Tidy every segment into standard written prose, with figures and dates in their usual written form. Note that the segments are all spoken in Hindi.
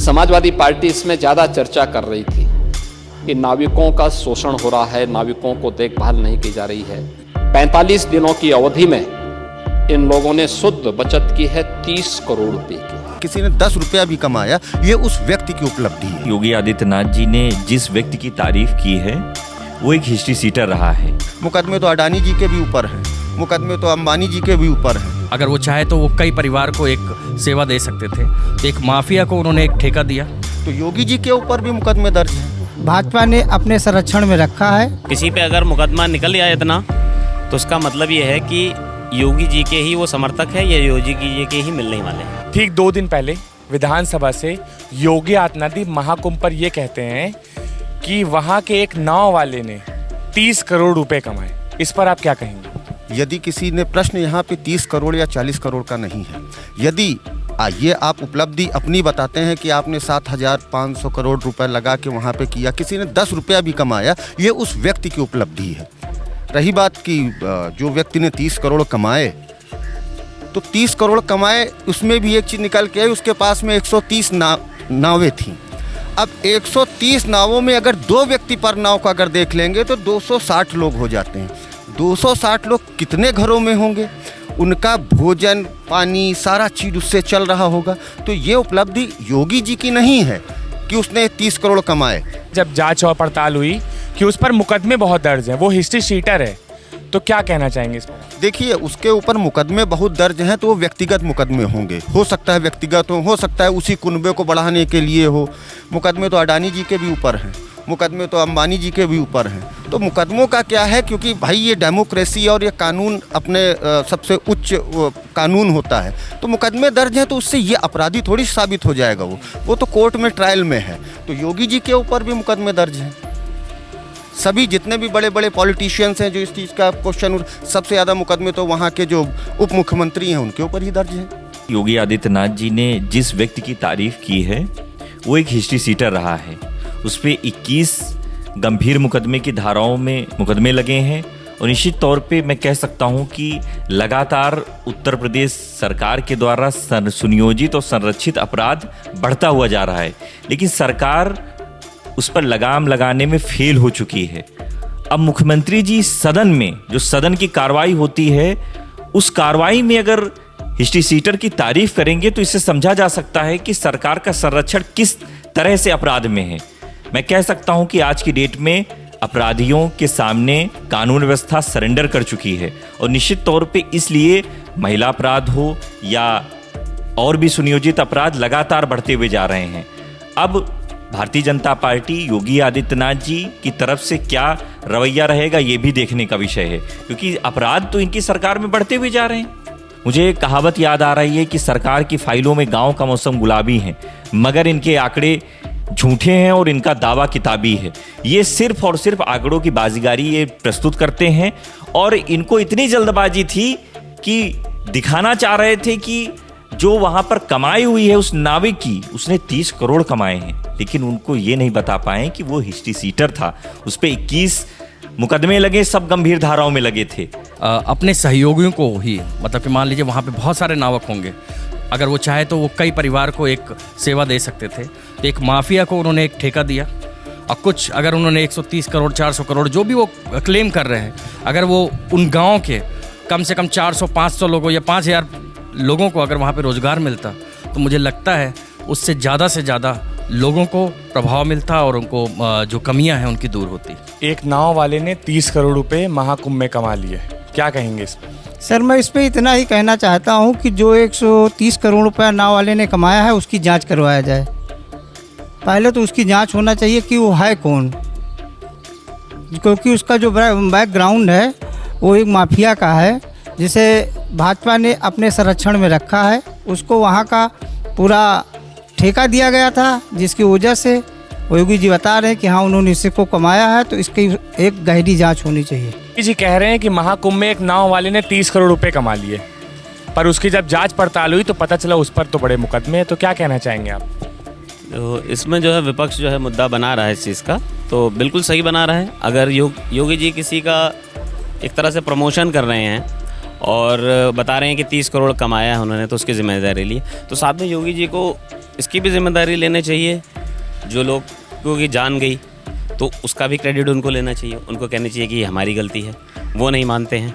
समाजवादी पार्टी इसमें ज़्यादा चर्चा कर रही थी कि नाविकों का शोषण हो रहा है, नाविकों को देखभाल नहीं की जा रही है। 45 दिनों की अवधि में इन लोगों ने शुद्ध बचत की है 30 करोड़ रुपए की। किसी ने 10 रुपया भी कमाया, ये उस व्यक्ति की उपलब्धि है। योगी आदित्यनाथ जी ने जिस व्यक्ति की तारीफ की है वो एक हिस्ट्री सीटर रहा है। मुकदमे तो अडानी जी के भी ऊपर हैं, मुकदमे तो अंबानी जी के भी ऊपर हैं। अगर वो चाहे तो वो कई परिवार को एक सेवा दे सकते थे, तो एक माफिया को उन्होंने एक ठेका दिया। तो योगी जी के ऊपर भी मुकदमे दर्ज हैं। भाजपा ने अपने संरक्षण में रखा है। किसी पे अगर मुकदमा निकल आया इतना, तो उसका मतलब ये है कि योगी जी के ही वो समर्थक है या योगी जी के ही मिलने वाले हैं। ठीक 2 दिन पहले विधानसभा से योगी आदित्यनाथ जी महाकुंभ पर ये कहते हैं कि वहाँ के एक नाव वाले ने 30 करोड़ रुपए कमाए। इस पर आप क्या कहेंगे? यदि किसी ने प्रश्न यहाँ पे 30 करोड़ या 40 करोड़ का नहीं है, यदि ये आप उपलब्धि अपनी बताते हैं कि आपने 7,500 करोड़ रुपए लगा के वहाँ पे किया, किसी ने 10 रुपया भी कमाया, ये उस व्यक्ति की उपलब्धि है। रही बात कि जो व्यक्ति ने 30 करोड़ कमाए, तो 30 करोड़ कमाए, उसमें भी एक चीज़ निकल के आई, उसके पास में 130 नावें थीं। अब 130 नावों में अगर 2 व्यक्ति पर नाव का अगर देख लेंगे तो 260 लोग हो जाते हैं। 260 लोग कितने घरों में होंगे, उनका भोजन पानी सारा चीज़ उससे चल रहा होगा। तो ये उपलब्धि योगी जी की नहीं है कि उसने 30 करोड़ कमाए। जब जांच और पड़ताल हुई कि उस पर मुकदमे बहुत दर्ज हैं, वो हिस्ट्री शीटर है, तो क्या कहना चाहेंगे इस पर? देखिए, उसके ऊपर मुकदमे बहुत दर्ज हैं, तो वो व्यक्तिगत मुकदमे होंगे। हो सकता है व्यक्तिगत हो सकता है उसी कुनबे को बढ़ाने के लिए हो। मुकदमे तो अडानी जी के भी ऊपर हैं, मुकदमे तो अंबानी जी के भी ऊपर हैं। तो मुकदमों का क्या है, क्योंकि भाई ये डेमोक्रेसी और ये कानून अपने सबसे उच्च कानून होता है। तो मुकदमे दर्ज हैं तो उससे ये अपराधी थोड़ी साबित हो जाएगा। वो तो कोर्ट में ट्रायल में है। तो योगी जी के ऊपर भी मुकदमे दर्ज हैं। सभी जितने भी बड़े बड़े पॉलिटिशियंस हैं जो इस चीज़ का क्वेश्चन, सबसे ज़्यादा मुकदमे तो वहाँ के जो उप मुख्यमंत्री हैं उनके ऊपर ही दर्ज हैं। योगी आदित्यनाथ जी ने जिस व्यक्ति की तारीफ की है वो एक हिस्ट्री सीटर रहा है। उस पर 21 गंभीर मुकदमे की धाराओं में मुकदमे लगे हैं और निश्चित तौर पे मैं कह सकता हूं कि लगातार उत्तर प्रदेश सरकार के द्वारा सुनियोजित और संरक्षित अपराध बढ़ता हुआ जा रहा है, लेकिन सरकार उस पर लगाम लगाने में फेल हो चुकी है। अब मुख्यमंत्री जी सदन में, जो सदन की कार्रवाई होती है, उस कार्रवाई में अगर हिस्ट्री सीटर की तारीफ करेंगे तो इससे समझा जा सकता है कि सरकार का संरक्षण किस तरह से अपराध में है। मैं कह सकता हूं कि आज की डेट में अपराधियों के सामने कानून व्यवस्था सरेंडर कर चुकी है और निश्चित तौर पे इसलिए महिला अपराध हो या और भी सुनियोजित अपराध लगातार बढ़ते हुए जा रहे हैं। अब भारतीय जनता पार्टी योगी आदित्यनाथ जी की तरफ से क्या रवैया रहेगा ये भी देखने का विषय है, क्योंकि अपराध तो इनकी सरकार में बढ़ते हुए जा रहे हैं। मुझे एक कहावत याद आ रही है कि सरकार की फाइलों में गांव का मौसम गुलाबी है, मगर इनके आंकड़े झूठे हैं और इनका दावा किताबी है। ये सिर्फ और सिर्फ आंकड़ों की बाजीगारी ये प्रस्तुत करते हैं और इनको इतनी जल्दबाजी थी कि दिखाना चाह रहे थे कि जो वहां पर कमाई हुई है उस नाविक की, उसने 30 करोड़ कमाए हैं, लेकिन उनको ये नहीं बता पाए कि वो हिस्ट्री सीटर था। उस पर 21 मुकदमे लगे, सब गंभीर धाराओं में लगे थे। अपने सहयोगियों को ही, मतलब कि मान लीजिए वहाँ पे बहुत सारे नावक होंगे, अगर वो चाहे तो वो कई परिवार को एक सेवा दे सकते थे, तो एक माफिया को उन्होंने एक ठेका दिया। और कुछ अगर उन्होंने 130 करोड़ 400 करोड़ जो भी वो क्लेम कर रहे हैं, अगर वो उन गाँव के कम से कम 400-500 लोगों या 5,000 लोगों को अगर वहाँ पे रोज़गार मिलता, तो मुझे लगता है उससे ज़्यादा लोगों को प्रभाव मिलता और उनको जो कमियां हैं उनकी दूर होती। एक नाव वाले ने 30 करोड़ रुपए महाकुंभ में कमा लिए, क्या कहेंगे इस पर? सर, मैं इस पर इतना ही कहना चाहता हूं कि जो 130 करोड़ रुपया नाव वाले ने कमाया है उसकी जांच करवाया जाए। पहले तो उसकी जांच होना चाहिए कि वो है कौन, क्योंकि उसका जो बैकग्राउंड है वो एक माफिया का है, जिसे भाजपा ने अपने संरक्षण में रखा है। उसको वहाँ का पूरा ठेका दिया गया था, जिसकी वजह से योगी जी बता रहे हैं कि हाँ उन्होंने इसी को कमाया है, तो इसकी एक गहरी जांच होनी चाहिए। जी कह रहे हैं कि महाकुंभ में एक नाव वाले ने 30 करोड़ रुपए कमा लिए, पर उसकी जब जांच पड़ताल हुई तो पता चला उस पर तो बड़े मुकदमे हैं। तो क्या कहना चाहेंगे आप? तो इसमें जो है विपक्ष जो है मुद्दा बना रहा है इस चीज़ का, तो बिल्कुल सही बना रहा है। अगर योगी जी किसी का एक तरह से प्रमोशन कर रहे हैं और बता रहे हैं कि 30 करोड़ कमाया है उन्होंने, तो उसकी जिम्मेदारी ली। तो साथ में योगी जी को इसकी भी जिम्मेदारी लेनी चाहिए। जो लोग की जान गई तो उसका भी क्रेडिट उनको लेना चाहिए, उनको कहना चाहिए कि ये हमारी गलती है। वो नहीं मानते हैं,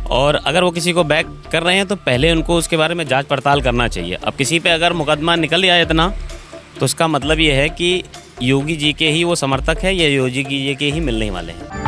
और अगर वो किसी को बैक कर रहे हैं तो पहले उनको उसके बारे में जांच पड़ताल करना चाहिए। अब किसी पे अगर मुकदमा निकल आया इतना, तो उसका मतलब ये है कि योगी जी के ही वो समर्थक है या योगी जी के ही मिलने वाले हैं।